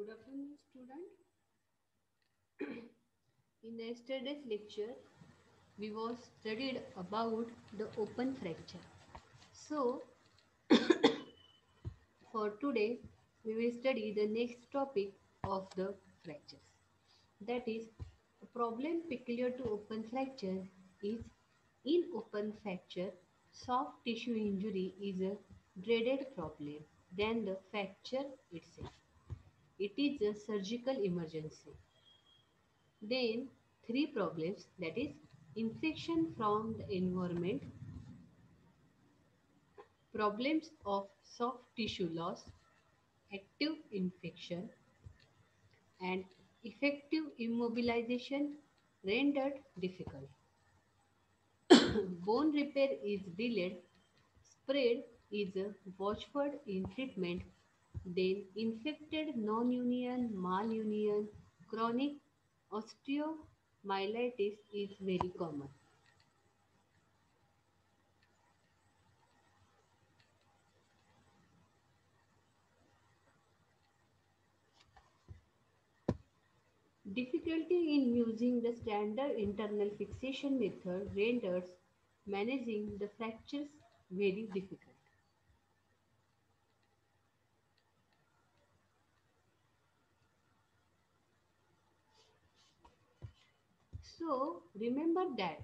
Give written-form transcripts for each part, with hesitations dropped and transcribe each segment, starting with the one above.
Good afternoon, student. In yesterday's lecture, we was studied about the open fracture. So, for today, we will study the next topic of the fractures. That is, a problem peculiar to open fracture is in open fracture, soft tissue injury is a dreaded problem than the fracture itself. It is a surgical emergency. Then three problems, that is infection from the environment, problems of soft tissue loss, active infection and effective immobilization rendered difficult. Bone repair is delayed, spread is watchful in treatment, then infected non-union, malunion, chronic osteomyelitis is very common. Difficulty in using the standard internal fixation method renders managing the fractures very difficult. So remember that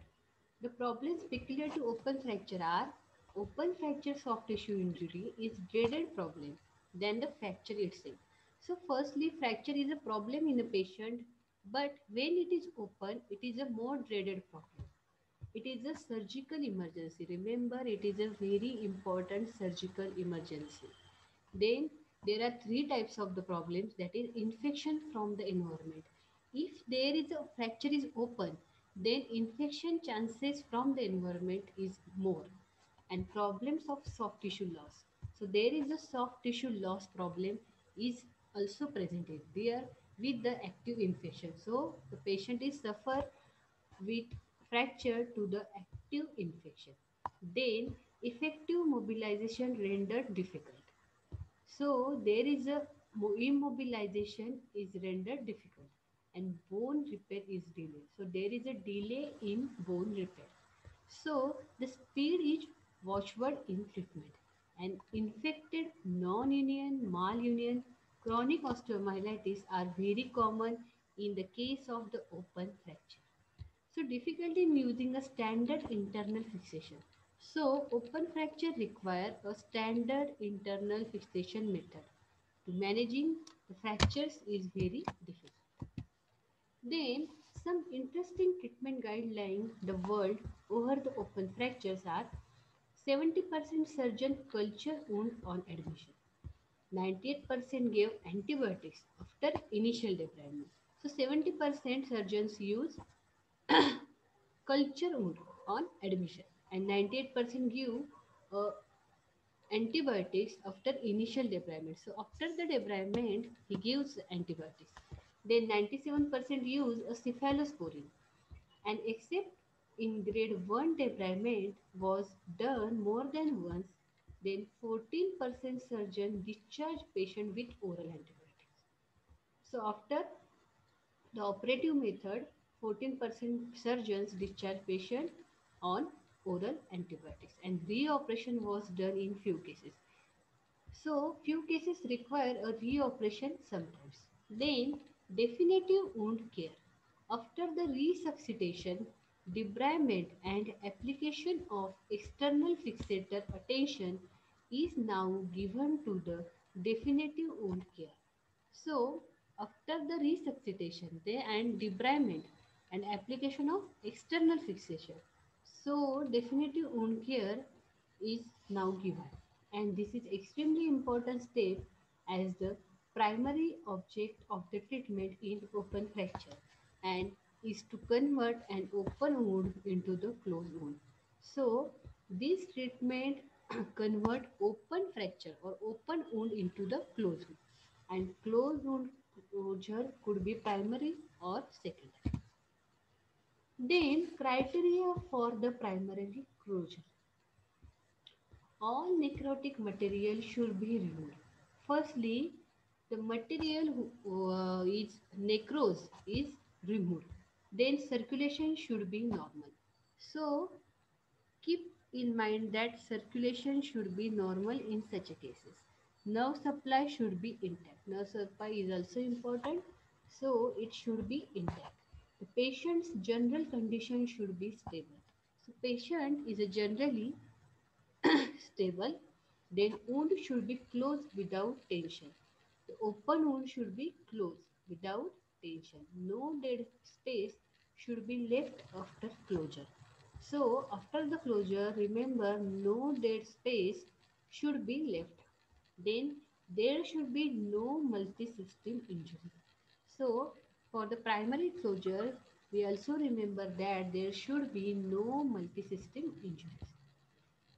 the problems peculiar to open fracture are open fracture soft tissue injury is dreaded problem than the fracture itself. So firstly, fracture is a problem in a patient, but when it is open, it is a more dreaded problem. It is a surgical emergency. Remember, it is a very important surgical emergency. Then there are three types of the problems, that is infection from the environment. If there is a fracture is open, then infection chances from the environment is more, and problems of soft tissue loss. So there is a soft tissue loss problem is also presented there with the active infection. So the patient is suffer with fracture to the active infection. Then effective mobilization rendered difficult. So there is a immobilization is rendered difficult and bone repair is delayed. So there is a delay in bone repair. So the speed is watchword in treatment. And infected non-union, malunion, chronic osteomyelitis are very common in the case of the open fracture. So difficulty in using a standard internal fixation. So open fracture require a standard internal fixation method. To managing the fractures is very difficult. Then some interesting treatment guidelines the world over the open fractures are 70% surgeon culture wound on admission. 98% gave antibiotics after initial debridement. So 70% surgeons use culture wound on admission and 98% give uh, antibiotics after initial debridement. So after the debridement, he gives antibiotics. Then 97% use a cephalosporin, and except in grade 1 debridement was done more than once, then 14% surgeon discharge patient with oral antibiotics. So after the operative method, 14% surgeons discharge patient on oral antibiotics and reoperation was done in few cases. So few cases require a reoperation sometimes. Then definitive wound care. After the resuscitation, debridement and application of external fixator attention is now given to the definitive wound care. So after the resuscitation they and debridement and application of external fixation. So definitive wound care is now given, and this is extremely important step as the primary object of the treatment in open fracture and is to convert an open wound into the closed wound. So this treatment convert open fracture or open wound into the closed wound, and closed wound closure could be primary or secondary. Then criteria for the primary closure. All necrotic material should be removed. Firstly, The material is necrose is removed. Then circulation should be normal. So keep in mind that circulation should be normal in such a cases. Nerve supply should be intact. Nerve supply is also important, so it should be intact. The patient's general condition should be stable. So patient is a generally stable, then wound should be closed without tension. The open wound should be closed without tension. No dead space should be left after closure. So, after the closure, remember no dead space should be left. Then there should be no multi-system injury. So, for the primary closure, we also remember that there should be no multi-system injuries.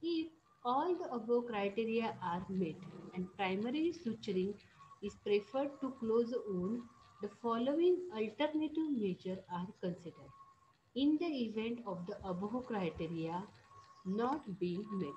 If all the above criteria are met and primary suturing is preferred to close the wound, the following alternative measures are considered in the event of the above criteria not being met.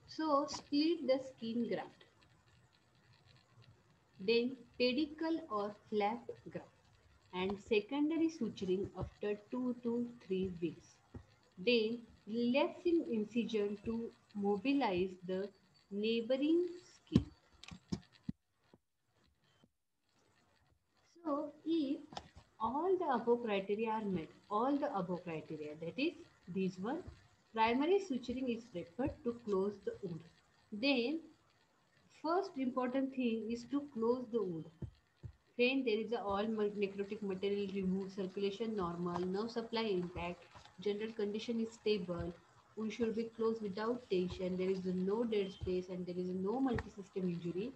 So, split the skin graft, then pedicle or flap graft, and secondary suturing after 2 to 3 weeks. Then relaxing incision to mobilize the neighboring skin. So if all the above criteria are met, all the above criteria, that is this one, primary suturing is preferred to close the wound. Then first important thing is to close the wound. When there is a all necrotic material removed, circulation normal, nerve supply intact, general condition is stable, wound should be closed without tension, there is no dead space and there is no multi-system injury,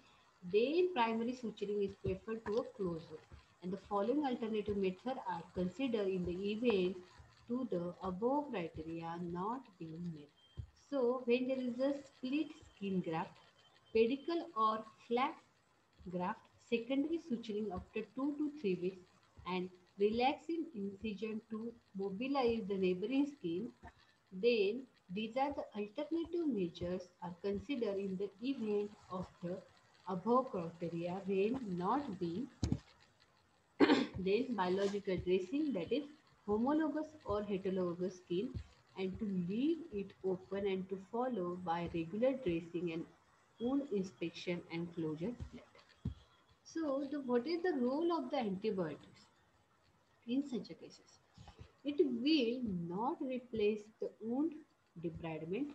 then primary suturing is preferred to a closed wound. And the following alternative methods are considered in the event to the above criteria not being met. So when there is a split skin graft, pedicle or flap graft, secondary suturing after 2 to 3 weeks, and relaxing incision to mobilize the neighboring skin, then these are the alternative measures are considered in the event of the above criteria when not being then biological dressing, that is homologous or heterologous skin, and to leave it open and to follow by regular dressing and wound inspection and closure later. So, what is the role of the antibiotics in such a cases? It will not replace the wound debridement.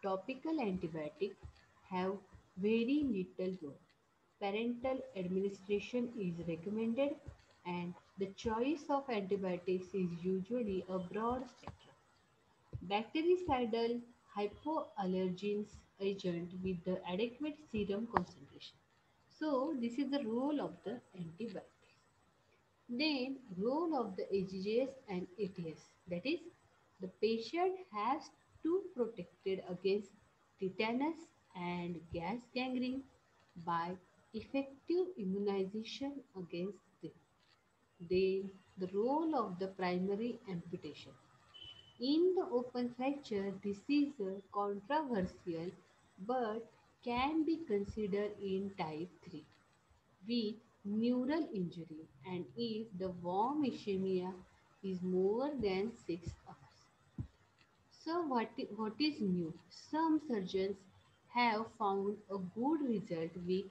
Topical antibiotics have very little role. Parental administration is recommended, and the choice of antibiotics is usually a broad spectrum. Bactericidal hypoallergens agent with the adequate serum concentration. So this is the role of the antibiotics. Then role of the AGGs and ATS, that is the patient has to protected against tetanus and gas gangrene by effective immunization against them. Then the role of the primary amputation. In the open fracture, this is controversial but can be considered in type 3 with neural injury and if the warm ischemia is more than 6 hours. So what is new? Some surgeons have found a good result with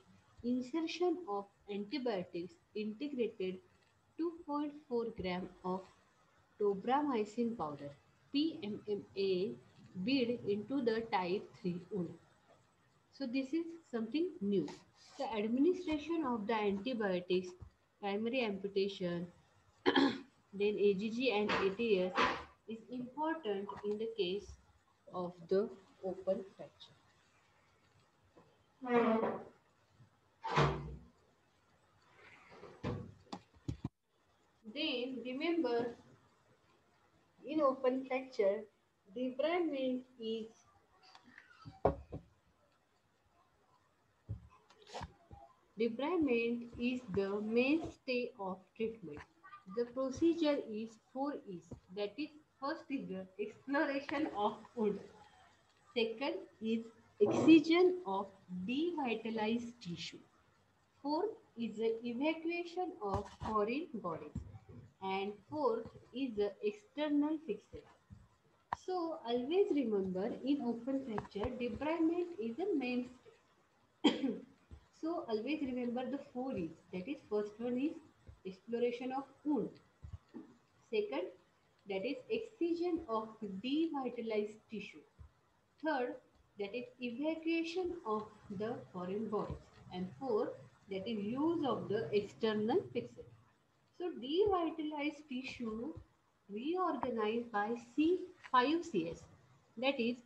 insertion of antibiotics integrated 2.4 gram of tobramycin powder PMMA bead into the type 3 wound. So this is something new. The administration of the antibiotics, primary amputation, then AGG and ATS is important in the case of the open fracture. Then remember, in open fracture, debridement is the mainstay of treatment. The procedure is 4 E's. That is, first is the exploration of wound. Second is excision of devitalized tissue. Fourth is the evacuation of foreign bodies. And fourth is the external fixation. So always remember, in open fracture, debridement is the main. So always remember the 4 E's. That is, first one is exploration of wound. Second, that is excision of devitalized tissue. Third, that is evacuation of the foreign bodies. And fourth, that is use of the external fixation. So devitalized tissue reorganized by C5CS. That is,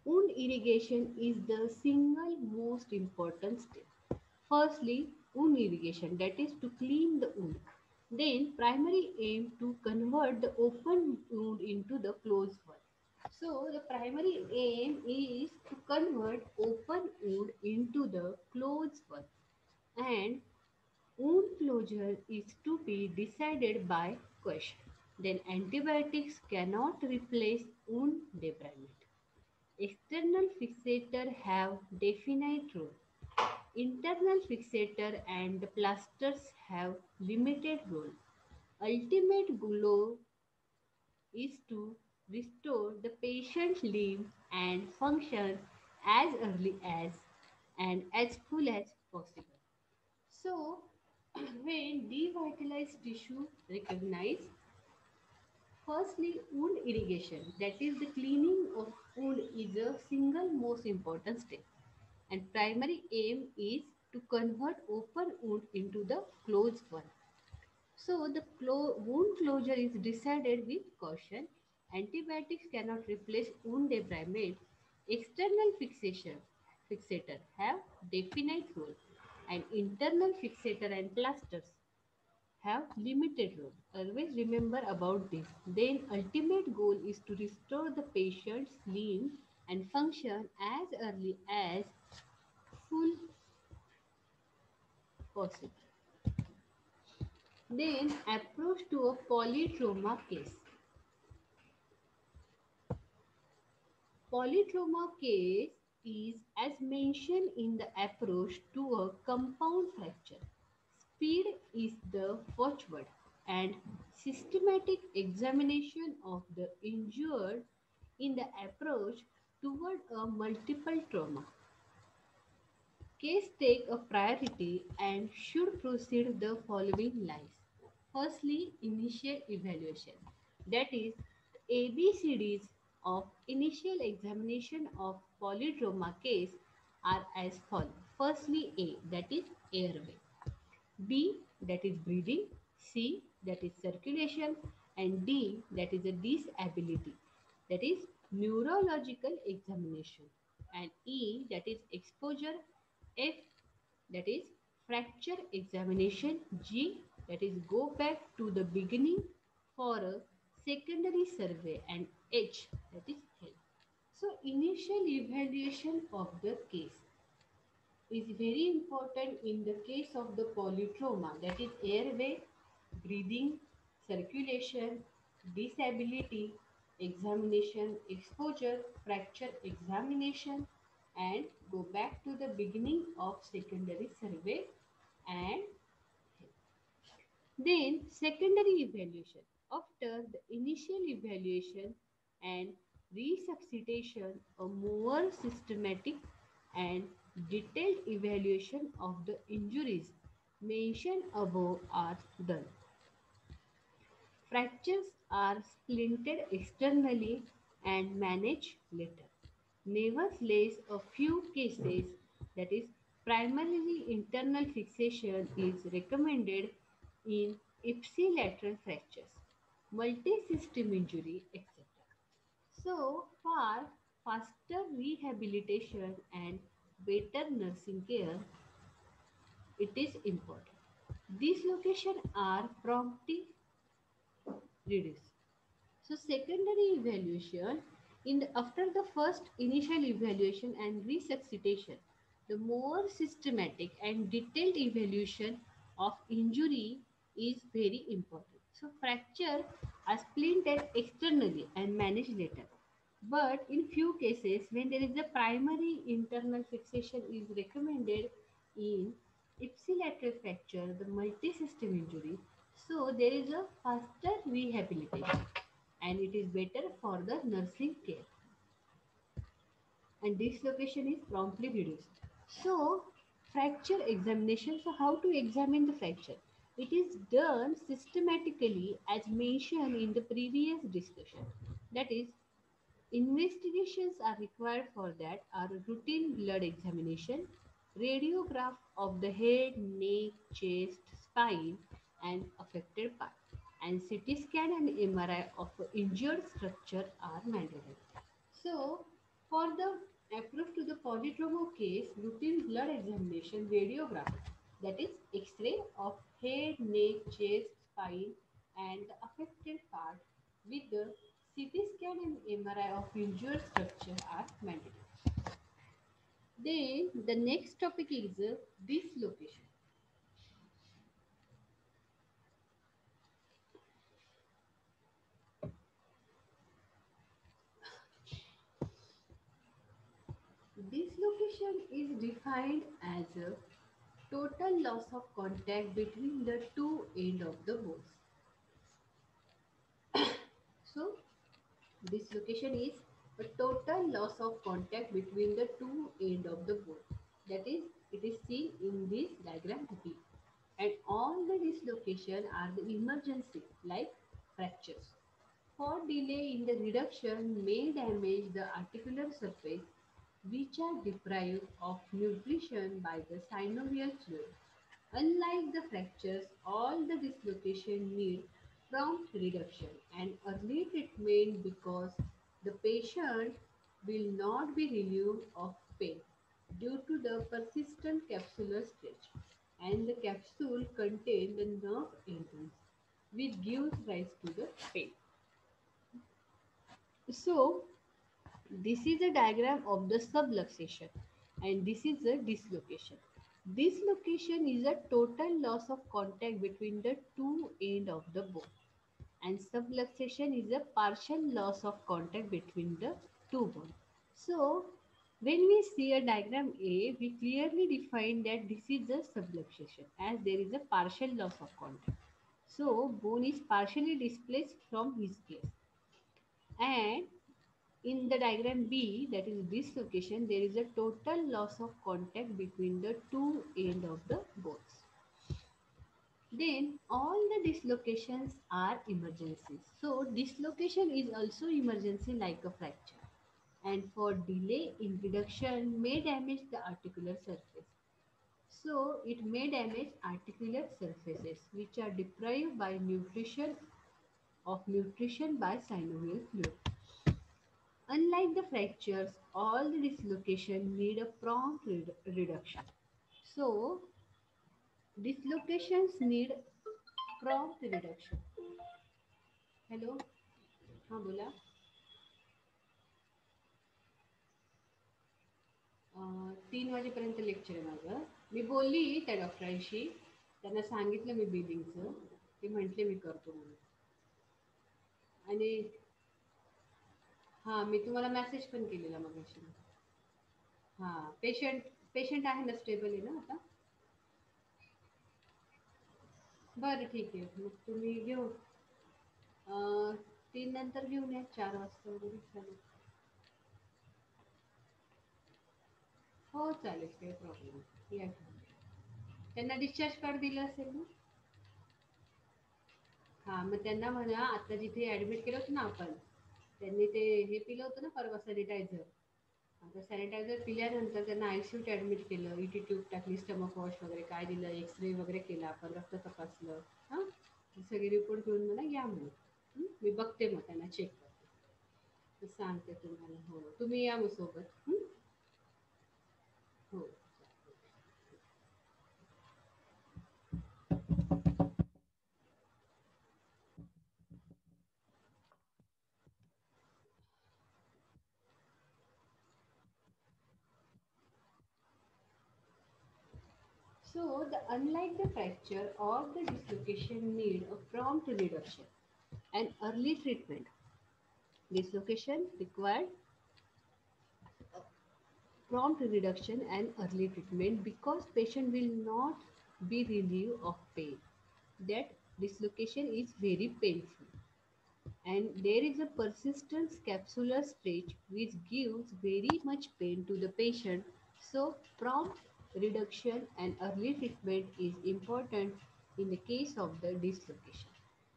wound irrigation is the single most important step. Firstly, wound irrigation, that is to clean the wound. Then primary aim to convert the open wound into the closed one. So the primary aim is to convert open wound into the closed one, and wound closure is to be decided by question. Then antibiotics cannot replace wound debridement. External fixator have definite role. Internal fixator and plasters have limited role. Ultimate goal is to restore the patient's limb and function as early as and as full as possible. So, when devitalized tissue recognized, firstly, wound irrigation, that is the cleaning of wound, is a single most important step. And primary aim is to convert open wound into the closed one. So the wound closure is decided with caution. Antibiotics cannot replace wound debridement. External fixator have definite role, and internal fixator and plasters have limited role. Always remember about this. Then ultimate goal is to restore the patient's limb and function as early as full possible. Then approach to a polytrauma case. Polytrauma case is as mentioned in the approach to a compound fracture. Speed is the watchword, and systematic examination of the injured in the approach toward a multiple trauma. Case take a priority and should proceed the following lines. Firstly, initial evaluation. That is, ABCDs of initial examination of polytrauma case are as follows. Firstly, A, that is airway. B, that is breathing. C, that is circulation. And D, that is a disability. That is neurological examination. And E, that is exposure. F, that is fracture examination. G, that is go back to the beginning for a secondary survey. And H, that is health. So initial evaluation of the case is very important in the case of the polytrauma, that is airway, breathing, circulation, disability, examination, exposure, fracture examination, and go back to the beginning of secondary survey and then secondary evaluation. After the initial evaluation and resuscitation, a more systematic and detailed evaluation of the injuries mentioned above are done. Fractures are splintered externally and managed later. Nevertheless, a few cases, that is primarily internal fixation, is recommended in ipsilateral fractures. multi-system injury, etc. So, for faster rehabilitation and better nursing care, it is important. These locations are promptly reduced. So secondary evaluation after the first initial evaluation and resuscitation, the more systematic and detailed evaluation of injury is very important. So fracture are splintered externally and managed later. But in few cases, when there is a primary internal fixation is recommended in ipsilateral fracture, the multi-system injury, so there is a faster rehabilitation and it is better for the nursing care and dislocation is promptly reduced. So, fracture examination. So, how to examine the fracture? It is done systematically as mentioned in the previous discussion. That is, investigations are required for that are routine blood examination, radiograph of the head, neck, chest, spine, and affected part, and CT scan and MRI of injured structure are mandatory. So, for the approach to the polytrauma case, routine blood examination, radiograph, that is X-ray of head, neck, chest, spine, and the affected part with the CT scan and MRI of injured structure are mandatory. Then the next topic is dislocation. Dislocation is defined as a total loss of contact between the two ends of the bones. So, dislocation is a total loss of contact between the two ends of the bone. That is, it is seen in this diagram B. And all the dislocation are the emergency like fractures. For delay in the reduction may damage the articular surface which are deprived of nutrition by the synovial fluid. Unlike the fractures, all the dislocation need prompt reduction and early treatment because the patient will not be relieved of pain due to the persistent capsular stretch and the capsule contains the nerve endings which gives rise to the pain. So, this is a diagram of the subluxation and this is a dislocation. Dislocation is a total loss of contact between the two ends of the bone and subluxation is a partial loss of contact between the two bones. So, when we see a diagram A, we clearly define that this is a subluxation as there is a partial loss of contact. So, bone is partially displaced from his case and in the diagram B, that is dislocation, there is a total loss of contact between the two ends of the bones. Then all the dislocations are emergencies. So dislocation is also emergency like a fracture. And for delay in reduction may damage the articular surface. So it may damage articular surfaces which are deprived by nutrition by synovial fluid. Unlike the fractures, all the dislocation need a prompt reduction. So, dislocations need prompt reduction. Hello हां बोला. 3 वाजेपर्यंत lecture आहे माझं. मी बोलली त्या डॉक्टरांशी, त्यांना सांगितलं मी बिलिंगचं, ते म्हटले मी करतो म्हणून. आणि हां मी तुम्हाला मेसेज पण केलेला मगाशी. हां पेशंट पेशंट आहे ना, स्टेबल आहे ना आता. बरं ठीक आहे, मग तुम्ही घेऊ 3 नंतर घेऊन या, 4 वाजता वगैरे चालेल. हो चालेल, काही प्रॉब्लेम नाही, या घेऊन. त्यांना डिस्चार्ज कार्ड दिलं असेल ना. हां मग त्यांना म्हणा आता जिथे ॲडमिट केलं होतं ना आपण, त्यांनी ते हे पिलं होतं ना परवा सॅनिटायझर. आता सॅनिटायझर पिल्यानंतर त्यांना ICUत ॲडमिट केलं, ET ट्यूब टाकली, स्टमक वॉश वगैरे काय दिलं, एक्सरे वगैरे केला आपण, रक्त तपासलं. हां सगळे रिपोर्ट घेऊन मला या म्हणून. मी बघते मग त्यांना चेक करते. तर सांगते तुम्हाला. हो, तुम्ही या मग सोबत. हो. So, unlike the fracture or the dislocation need a prompt reduction and early treatment. Dislocation required prompt reduction and early treatment because patient will not be relieved of pain. That dislocation is very painful and there is a persistent capsular stretch which gives very much pain to the patient. So prompt reduction and early treatment is important in the case of the dislocation.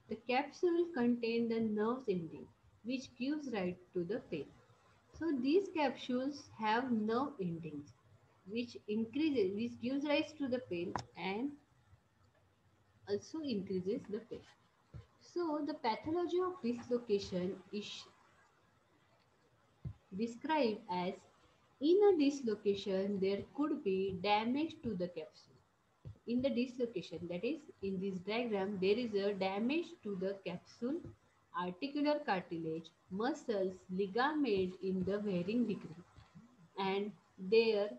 The capsule contains the nerve ending which gives rise to the pain. So these capsules have nerve endings which gives rise to the pain and also increases the pain. So the pathology of dislocation is described as in a dislocation there could be damage to the capsule. In the dislocation, that is in this diagram, there is a damage to the capsule, articular cartilage, muscles, ligament in the varying degree, and there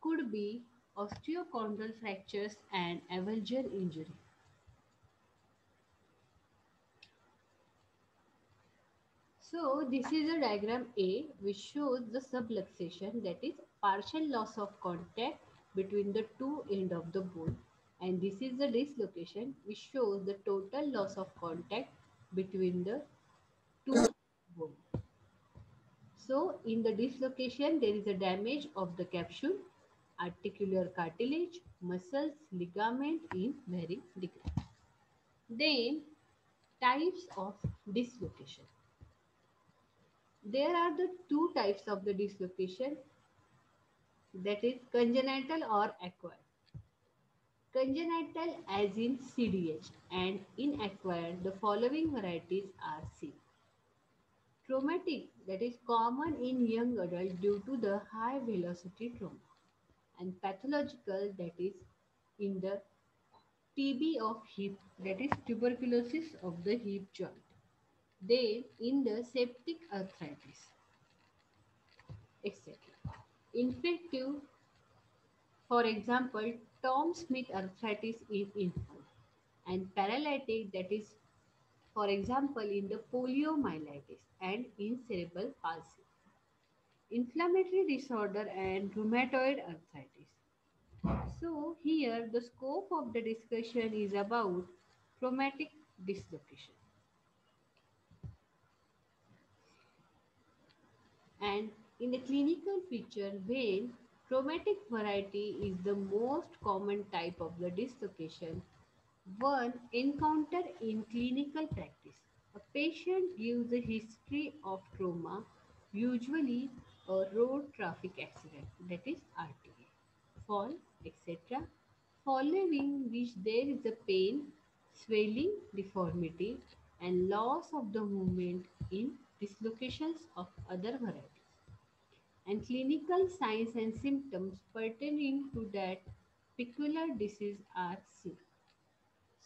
could be osteochondral fractures and avulsion injury. So this is a diagram A which shows the subluxation, that is partial loss of contact between the two end of the bone, and this is the dislocation which shows the total loss of contact between the two bone. So in the dislocation there is a damage of the capsule, articular cartilage, muscles, ligament in varying degree. Then types of dislocation. There are the two types of the dislocation, that is congenital or acquired. Congenital as in CDH and in acquired the following varieties are seen. Traumatic, that is common in young adults due to the high velocity trauma, and pathological, that is in the TB of hip, that is tuberculosis of the hip joint. Then in the septic arthritis, etc. Infective, for example, Tom Smith arthritis in infant, and paralytic, that is, for example, in the poliomyelitis and in cerebral palsy. Inflammatory disorder and rheumatoid arthritis. So, here the scope of the discussion is about traumatic dislocation. And in the clinical picture, when traumatic variety is the most common type of the dislocation, one encounter in clinical practice. A patient gives a history of trauma, usually a road traffic accident, that is RTA, fall, etc., following which there is a pain, swelling, deformity, and loss of the movement in dislocations of other varieties, and clinical signs and symptoms pertaining to that peculiar disease are seen.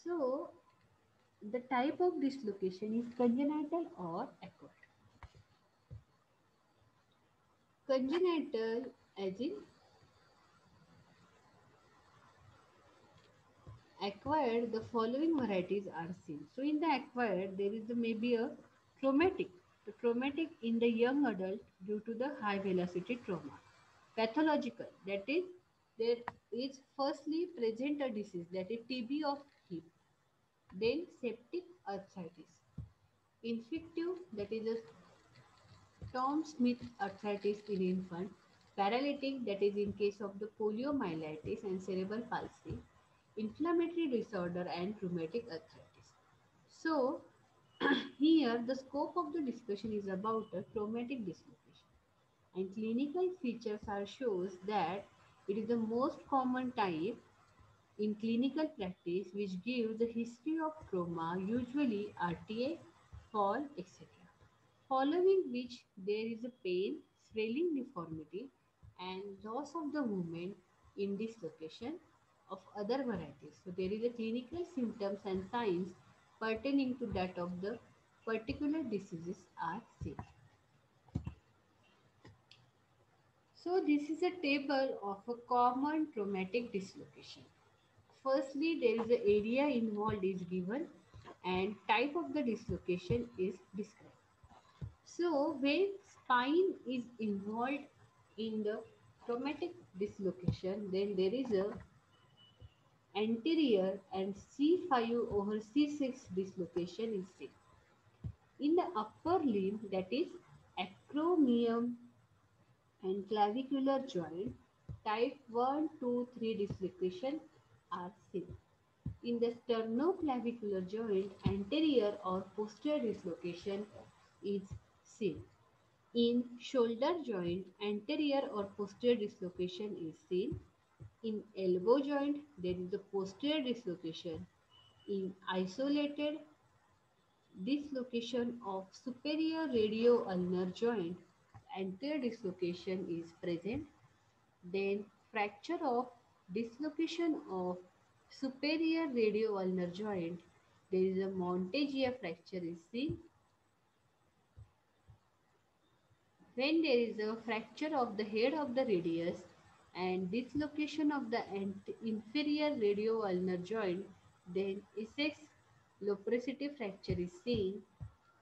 So, the type of dislocation is congenital or acquired. Congenital, as in acquired, the following varieties are seen. So, in the acquired, there is maybe a traumatic. The traumatic in the young adult due to the high velocity trauma. Pathological, that is, there is firstly present a disease, that is TB of hip, then septic arthritis. Infective, that is a Tom Smith arthritis in infant, paralytic, that is in case of the poliomyelitis and cerebral palsy, inflammatory disorder and rheumatic arthritis. So here the scope of the discussion is about a traumatic dislocation, and clinical features are shows that it is the most common type in clinical practice which gives the history of trauma, usually RTA, fall, etc. Following which there is a pain, swelling deformity, and loss of the movement in dislocation of other varieties. So there is a clinical symptoms and signs pertaining to that of the particular diseases are seen. So this is a table of a common traumatic dislocation. Firstly, there is the area involved is given and type of the dislocation is described. So when spine is involved in the traumatic dislocation, then there is a anterior and C5 over C6 dislocation is seen. In the upper limb, that is acromion and clavicular joint, type 1, 2, 3 dislocation are seen. In the sternoclavicular joint, anterior or posterior dislocation is seen. In shoulder joint, anterior or posterior dislocation is seen. In elbow joint, there is a posterior dislocation. In isolated dislocation of superior radio-ulnar joint, anterior dislocation is present. Then fracture of dislocation of superior radio-ulnar joint, there is a Monteggia fracture is seen. When there is a fracture of the head of the radius and dislocation of the inferior radio-ulnar joint, then Essex loprosity fracture is seen.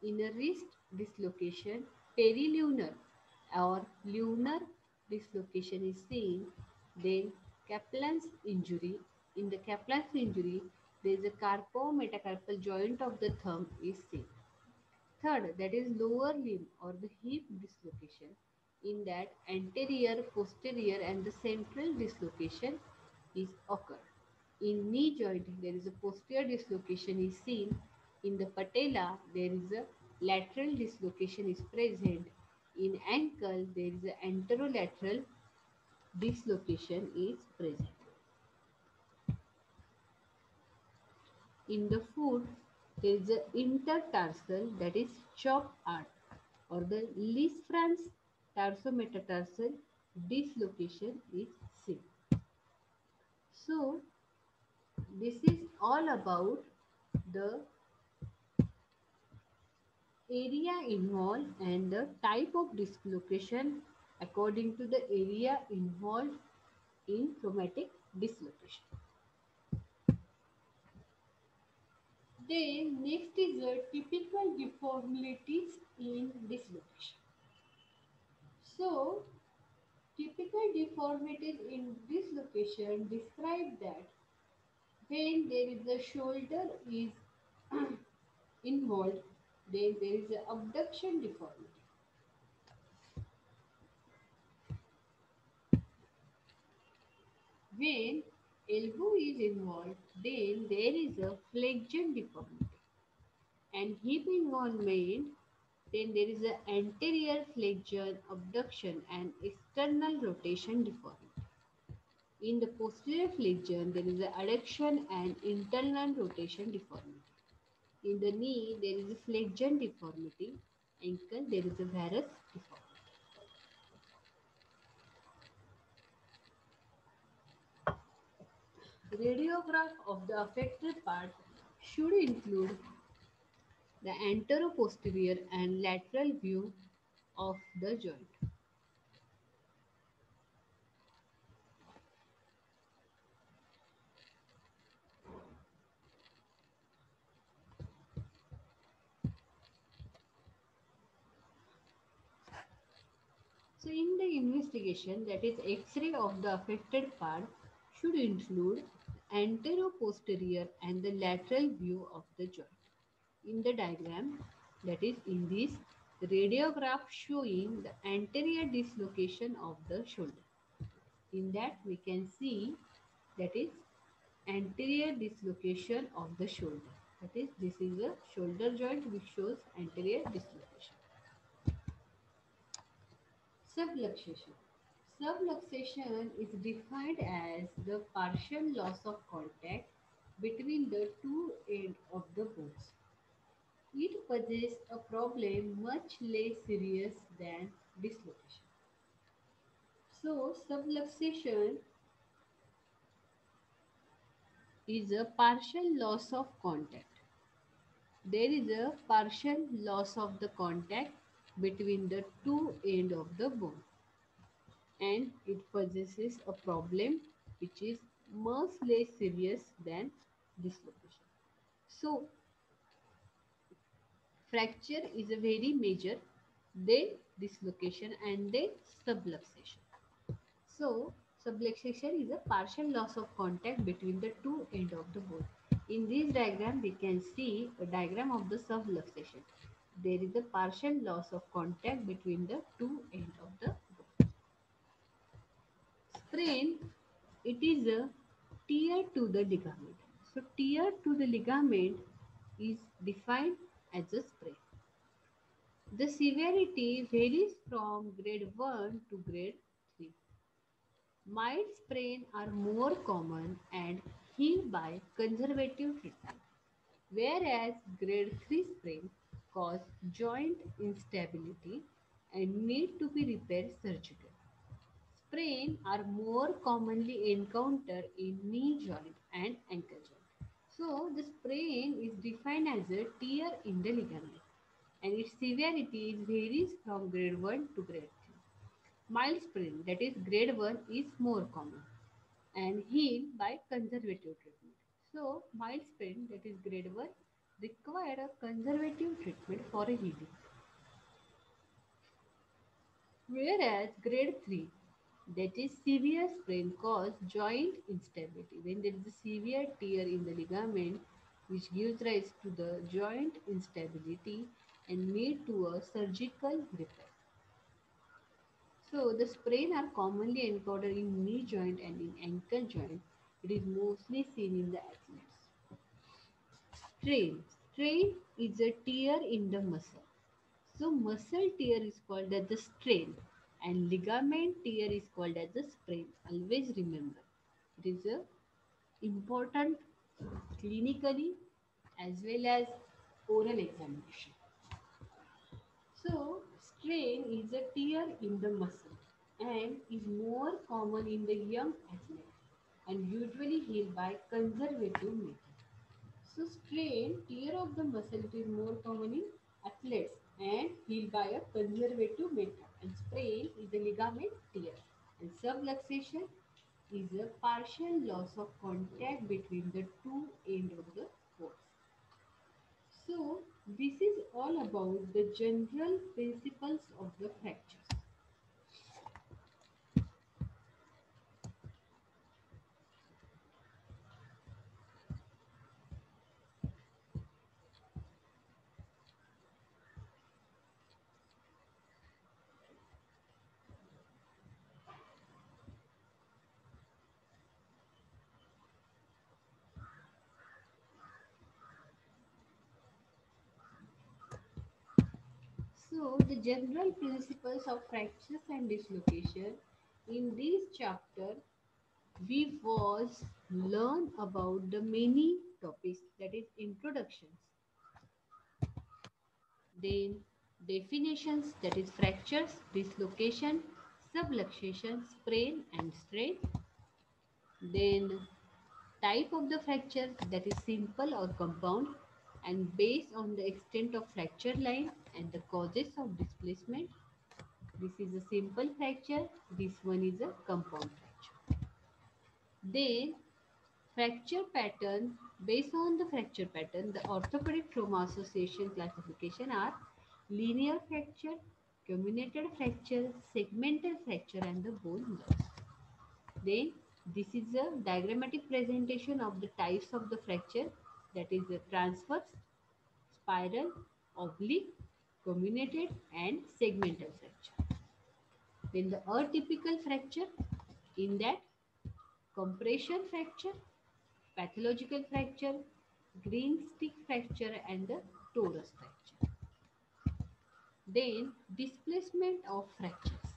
In a wrist dislocation, perilunar or lunar dislocation is seen. Then Kaplan's injury. In the Kaplan's injury, there is a carpometacarpal joint of the thumb is seen. Third, that is lower limb or the hip dislocation. In that anterior, posterior and the central dislocation is occurred. In knee joint, there is a posterior dislocation is seen. In the patella, there is a lateral dislocation is present. In ankle, there is a anterolateral dislocation is present. In the foot, there is a intertarsal that is chop art or the Lisfranc tarsometatarsal dislocation is seen. So this is all about the area involved and the type of dislocation according to the area involved in traumatic dislocation. Then next is the typical deformities in dislocation. So typical deformities in dislocation describe that when there is a shoulder is involved, then there is an abduction deformity. When elbow is involved, then there is a flexion deformity. And hip involvement, then there is an anterior flexion, abduction and external rotation deformity. In the posterior flexion, there is an adduction and internal rotation deformity. In the knee, there is a flexion deformity. Ankle, there is a varus deformity. Radiograph of the affected part should include the anteroposterior and lateral view of the joint. So in the investigation, that is X-ray of the affected part should include anteroposterior and the lateral view of the joint. In the diagram, that is in this radiograph showing the anterior dislocation of the shoulder. In that we can see that is anterior dislocation of the shoulder. That is, this is a shoulder joint which shows anterior dislocation. Subluxation. Subluxation is defined as the partial loss of contact between the two ends of the bones. It possesses a problem much less serious than dislocation. So, subluxation is a partial loss of contact. There is a partial loss of the contact between the two ends of the bone, and it possesses a problem which is much less serious than dislocation. So, fracture is a very major, then dislocation, and then subluxation. So, subluxation is a partial loss of contact between the two ends of the bone. In this diagram, we can see a diagram of the subluxation. There is a partial loss of contact between the two ends of the bone. Sprain, it is a tear to the ligament. So, tear to the ligament is defined as a sprain. The severity varies from grade 1 to grade 3. Mild sprain are more common and healed by conservative treatment, whereas grade 3 sprain cause joint instability and need to be repaired surgically. Sprain are more commonly encountered in knee joint and ankle joint. So the sprain is defined as a tear in the ligament and its severity varies from grade 1 to grade 3. Mild sprain, that is grade 1, is more common and healed by conservative treatment. So, mild sprain, that is grade 1, require a conservative treatment for a healing. Whereas grade 3, that is severe sprain, cause joint instability. When there is a severe tear in the ligament, which gives rise to the joint instability and need to a surgical repair. So the sprain are commonly encountered in knee joint and in ankle joint. It is mostly seen in the athletes. Strain. Strain is a tear in the muscle. So muscle tear is called as the strain and ligament tear is called as the sprain. Always remember. It is a important clinically as well as oral examination. So, strain is a tear in the muscle and is more common in the young athlete and usually healed by conservative method. So, strain, tear of the muscle, it is more common in athletes and healed by a conservative method. And sprain is a ligament tear. And subluxation is a partial loss of contact between the two ends of the bones. So, this is all about the general principles of the fractures. So, the general principles of fractures and dislocation in this chapter we was learn about the many topics, that is introductions, then definitions, that is fractures, dislocation, subluxation, sprain and strain, then type of the fracture, that is simple or compound, and based on the extent of fracture line and the causes of displacement. This is a simple fracture, this one is a compound fracture. Then fracture pattern, based on the fracture pattern, the orthopedic trauma association classification are linear fracture, comminuted fracture, segmental fracture and the bone loss. Then this is a diagrammatic presentation of the types of the fracture, that is the transverse, spiral, oblique, comminuted and segmental fracture. Then the atypical fracture, in that compression fracture, pathological fracture, green stick fracture and the torus fracture. Then displacement of fractures,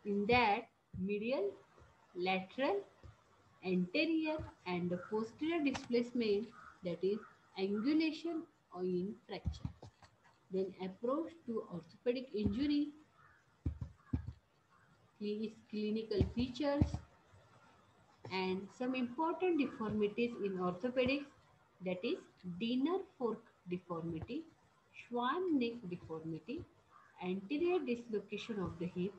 in that medial, lateral, anterior and posterior displacement, that is angulation in fracture. Then approach to orthopedic injury is clinical features and some important deformities in orthopedics, that is dinner fork deformity, swan neck deformity, anterior dislocation of the hip,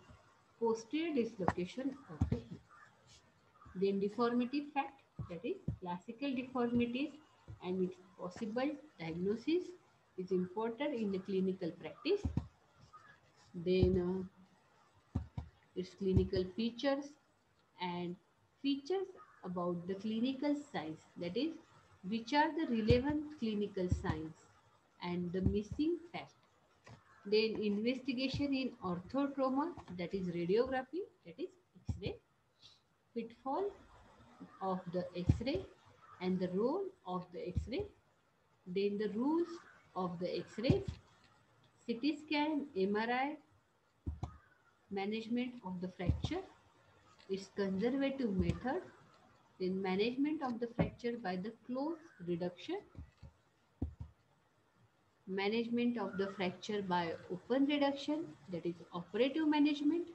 posterior dislocation of the hip. Then deformity fact, that is classical deformities and its possible diagnosis is important in the clinical practice. Then its clinical features and features about the clinical signs, that is which are the relevant clinical signs and the missing fact. Then investigation in orthotrauma, that is radiography, that is X-ray, pitfall of the X-ray and the role of the X-ray, then the rules of the X-rays, CT scan, MRI, management of the fracture, its conservative method, then management of the fracture by the close reduction, management of the fracture by open reduction, that is operative management,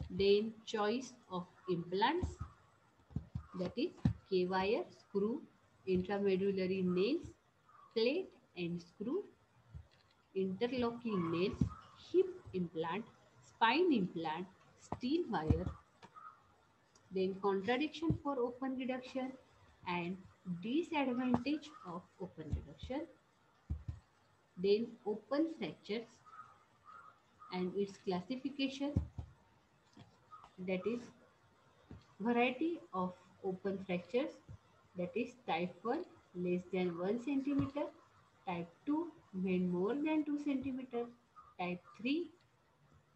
then choice of implants, that is K-wire, screw, intramedullary nails, plate and screw, interlocking nails, hip implant, spine implant, steel wire, then contradiction for open reduction and disadvantage of open reduction, then open fractures and its classification, that is variety of open fractures, that is type 1 less than 1 centimeter, type 2 when more than 2 centimeter, type 3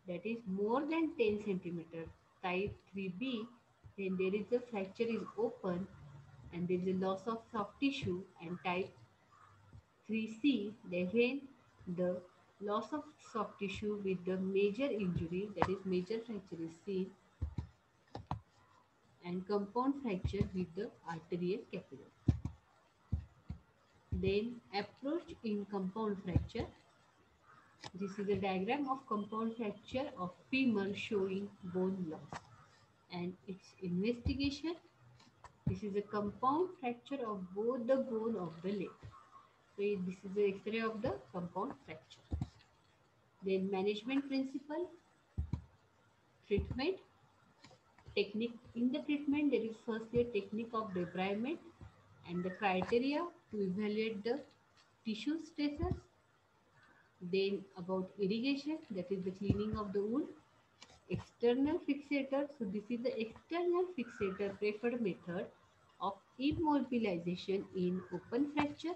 that is more than 10 centimeter, type 3b when there is a fracture is open and there is a loss of soft tissue, and type 3c when the loss of soft tissue with the major injury, that is major fracture is seen, and compound fracture with the arterial capillary. Then approach in compound fracture. This is a diagram of compound fracture of femur showing bone loss and its investigation. This is a compound fracture of both the bone of the leg. So this is the X-ray of the compound fracture. Then management principle, treatment, technique. In the treatment, there is firstly a technique of debridement and the criteria to evaluate the tissue stressors. Then about irrigation, that is the cleaning of the wound. External fixator, so this is the external fixator preferred method of immobilization in open fracture.